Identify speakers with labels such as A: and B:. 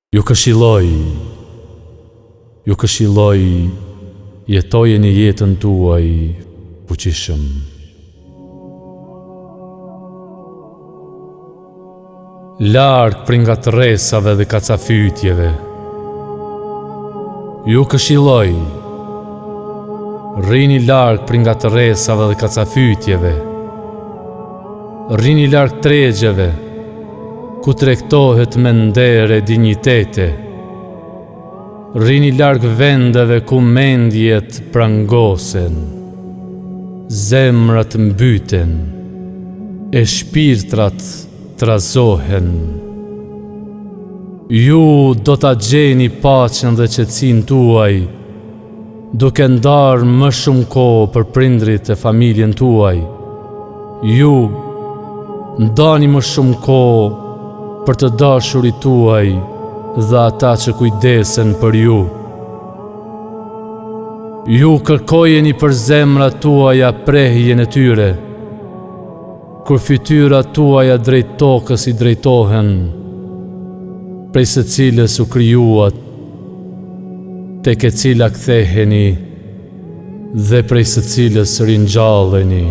A: Ju këshilloj, jetojeni jetën tuaj fuqishëm. Larg prej ngatresave dhe kacafytjeve. Ju këshilloj, rrini larg prej ngatresave dhe kacafytjeve. Rrini larg tregjeve, ku tregtohet me nder e dinjitete. Rrini larg vendeve ku mendjet prangosen, zemrat mbyten, e shpirtrat trazohen. Ju do ta gjeni paqen dhe qetësinë tuaj, duke ndarë më shumë kohë për prindrit e familjen tuaj. Ju ndani më shumë kohë për të dashurit tuaj dhe ata që kujdesen për ju. Ju kërkojeni për zemrat tuaja prehjen e tyre, kur fytyrat tuaja drejt tokës i drejtohen, prej së cilës u krijuat, tek e cila ktheheni dhe prej së cilës ringjalleni.